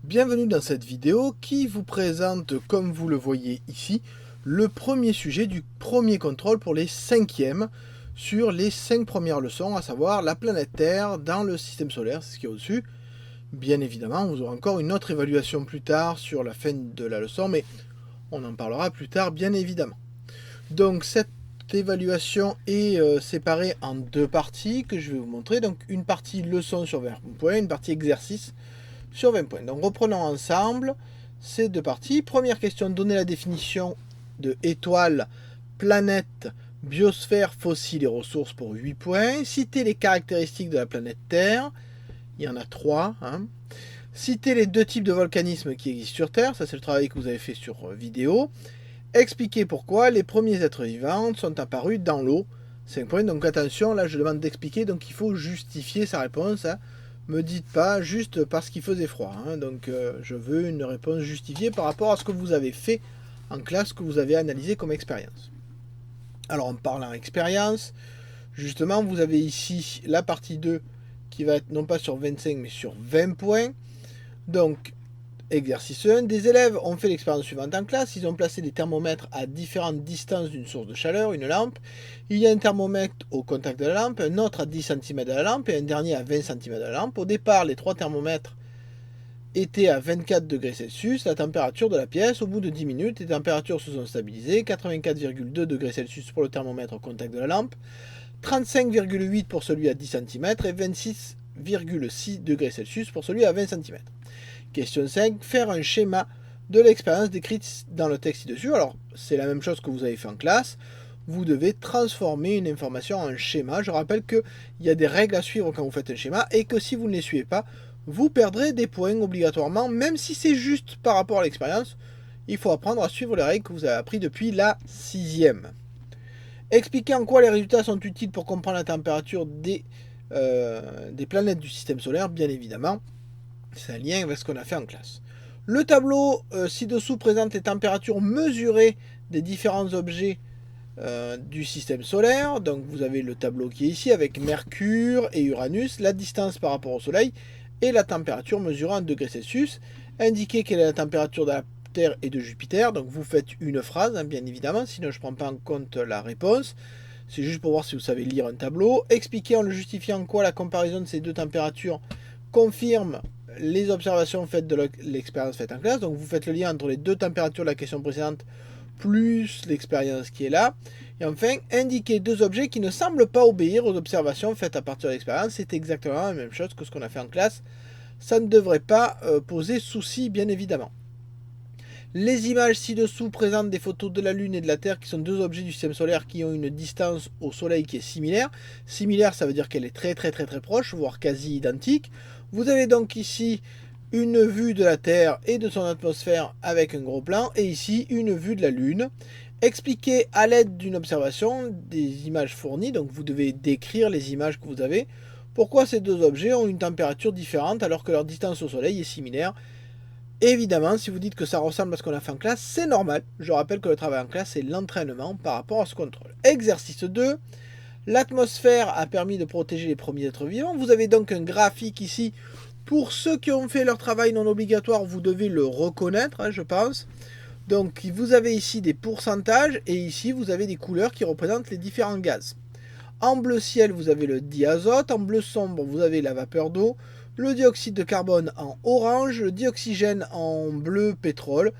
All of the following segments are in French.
Bienvenue dans cette vidéo qui vous présente, comme vous le voyez ici, le premier sujet du premier contrôle pour les 5e sur les 5 premières leçons, à savoir la planète Terre dans le système solaire, c'est ce qui est au-dessus. Bien évidemment, vous aurez encore une autre évaluation plus tard sur la fin de la leçon, mais on en parlera plus tard, bien évidemment. Donc cette évaluation est séparée en deux parties que je vais vous montrer. Donc une partie leçon sur 20 points, une partie exercice sur 20 points. Donc reprenons ensemble ces deux parties. Première question, donner la définition de étoile, planète, biosphère, fossile et ressources pour 8 points. Citer les caractéristiques de la planète Terre. Il y en a 3. Citer les deux types de volcanisme qui existent sur Terre. Ça, c'est le travail que vous avez fait sur vidéo. Expliquer pourquoi les premiers êtres vivants sont apparus dans l'eau. 5 points. Donc attention, là, je demande d'expliquer. Donc il faut justifier sa réponse. Me dites pas juste parce qu'il faisait froid. Donc je veux une réponse justifiée par rapport à ce que vous avez fait en classe, que vous avez analysé comme expérience. Alors en parlant expérience, justement vous avez ici la partie 2 qui va être non pas sur 25 mais sur 20 points. Donc exercice 1, des élèves ont fait l'expérience suivante en classe, ils ont placé des thermomètres à différentes distances d'une source de chaleur, une lampe. Il y a un thermomètre au contact de la lampe, un autre à 10 cm de la lampe et un dernier à 20 cm de la lampe. Au départ, les trois thermomètres étaient à 24 degrés Celsius, la température de la pièce. Au bout de 10 minutes, les températures se sont stabilisées, 84,2 degrés Celsius pour le thermomètre au contact de la lampe, 35,8 pour celui à 10 cm et 26,6 degrés Celsius pour celui à 20 cm. Question 5, faire un schéma de l'expérience décrite dans le texte ci-dessus. Alors, c'est la même chose que vous avez fait en classe. Vous devez transformer une information en schéma. Je rappelle qu'il y a des règles à suivre quand vous faites un schéma et que si vous ne les suivez pas, vous perdrez des points obligatoirement, même si c'est juste par rapport à l'expérience. Il faut apprendre à suivre les règles que vous avez apprises depuis la 6e. Expliquer en quoi les résultats sont utiles pour comprendre la température des planètes du système solaire, bien évidemment. C'est un lien avec ce qu'on a fait en classe. Le tableau ci-dessous présente les températures mesurées des différents objets du système solaire. Donc vous avez le tableau qui est ici avec Mercure et Uranus, la distance par rapport au Soleil et la température mesurée en degrés Celsius. Indiquez quelle est la température de la Terre et de Jupiter. Donc vous faites une phrase, bien évidemment, sinon je ne prends pas en compte la réponse. C'est juste pour voir si vous savez lire un tableau. Expliquer en le justifiant en quoi la comparaison de ces deux températures confirme les observations faites de l'expérience faite en classe. Donc vous faites le lien entre les deux températures de la question précédente plus l'expérience qui est là. Et enfin, indiquer deux objets qui ne semblent pas obéir aux observations faites à partir de l'expérience. C'est exactement la même chose que ce qu'on a fait en classe. Ça ne devrait pas poser souci, bien évidemment. Les images ci-dessous présentent des photos de la Lune et de la Terre qui sont deux objets du système solaire qui ont une distance au Soleil qui est similaire. Similaire, ça veut dire qu'elle est très proche, voire quasi identique. Vous avez donc ici une vue de la Terre et de son atmosphère avec un gros plan, et ici une vue de la Lune. Expliquez à l'aide d'une observation des images fournies, donc vous devez décrire les images que vous avez, pourquoi ces deux objets ont une température différente alors que leur distance au Soleil est similaire. Évidemment, si vous dites que ça ressemble à ce qu'on a fait en classe, c'est normal. Je rappelle que le travail en classe, c'est l'entraînement par rapport à ce contrôle. Exercice 2. L'atmosphère a permis de protéger les premiers êtres vivants. Vous avez donc un graphique ici. Pour ceux qui ont fait leur travail non obligatoire, vous devez le reconnaître, je pense. Donc vous avez ici des pourcentages et ici vous avez des couleurs qui représentent les différents gaz. En bleu ciel, vous avez le diazote. En bleu sombre, vous avez la vapeur d'eau. Le dioxyde de carbone en orange. Le dioxygène en bleu pétrole.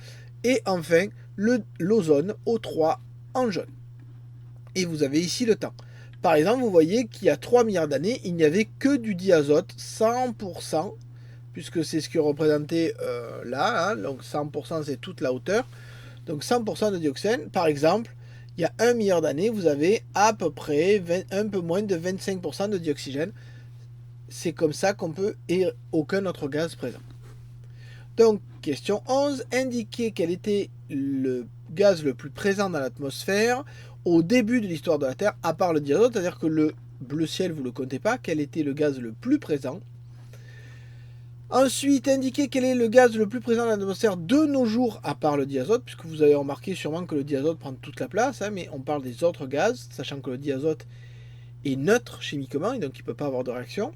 Et enfin, l'ozone O3 en jaune. Et vous avez ici le temps. Par exemple, vous voyez qu'il y a 3 milliards d'années, il n'y avait que du diazote, 100%, puisque c'est ce qui est représenté là, donc 100% c'est toute la hauteur, donc 100% de dioxyde. Par exemple, il y a 1 milliard d'années, vous avez à peu près un peu moins de 25% de dioxygène. C'est comme ça qu'on peut, et aucun autre gaz présent. Donc, question 11, indiquer quel était le gaz le plus présent dans l'atmosphère au début de l'histoire de la Terre, à part le diazote, c'est-à-dire que le bleu ciel, vous ne le comptez pas, quel était le gaz le plus présent. Ensuite, indiquer quel est le gaz le plus présent dans l'atmosphère de nos jours, à part le diazote, puisque vous avez remarqué sûrement que le diazote prend toute la place, mais on parle des autres gaz, sachant que le diazote est neutre chimiquement, et donc il ne peut pas avoir de réaction.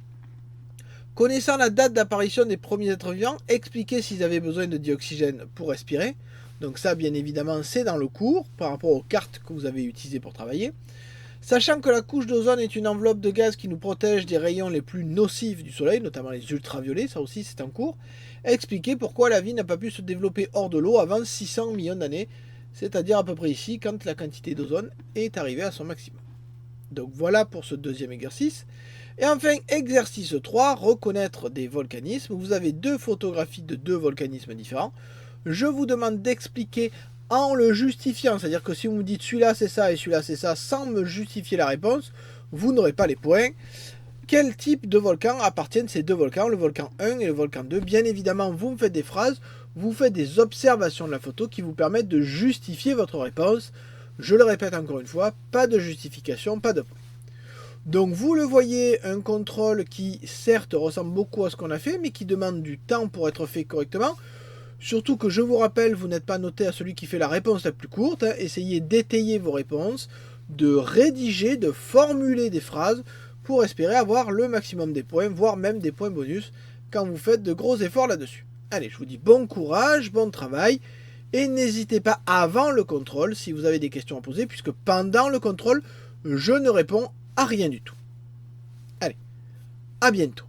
Connaissant la date d'apparition des premiers êtres vivants, expliquez s'ils avaient besoin de dioxygène pour respirer. Donc ça, bien évidemment, c'est dans le cours, par rapport aux cartes que vous avez utilisées pour travailler. Sachant que la couche d'ozone est une enveloppe de gaz qui nous protège des rayons les plus nocifs du Soleil, notamment les ultraviolets, ça aussi c'est en cours, expliquez pourquoi la vie n'a pas pu se développer hors de l'eau avant 600 millions d'années, c'est-à-dire à peu près ici, quand la quantité d'ozone est arrivée à son maximum. Donc voilà pour ce deuxième exercice. Et enfin, exercice 3, reconnaître des volcanismes. Vous avez deux photographies de deux volcanismes différents. Je vous demande d'expliquer en le justifiant, c'est-à-dire que si vous me dites celui-là c'est ça et celui-là c'est ça, sans me justifier la réponse, vous n'aurez pas les points. Quel type de volcan appartiennent ces deux volcans, le volcan 1 et le volcan 2? Bien évidemment, vous me faites des phrases, vous faites des observations de la photo qui vous permettent de justifier votre réponse. Je le répète encore une fois, pas de justification, pas de points. Donc vous le voyez, un contrôle qui certes ressemble beaucoup à ce qu'on a fait, mais qui demande du temps pour être fait correctement. Surtout que je vous rappelle, vous n'êtes pas noté à celui qui fait la réponse la plus courte. Essayez d'étayer vos réponses, de rédiger, de formuler des phrases pour espérer avoir le maximum des points, voire même des points bonus quand vous faites de gros efforts là-dessus. Allez, je vous dis bon courage, bon travail, et n'hésitez pas avant le contrôle si vous avez des questions à poser, puisque pendant le contrôle, je ne réponds à rien du tout. Allez, à bientôt.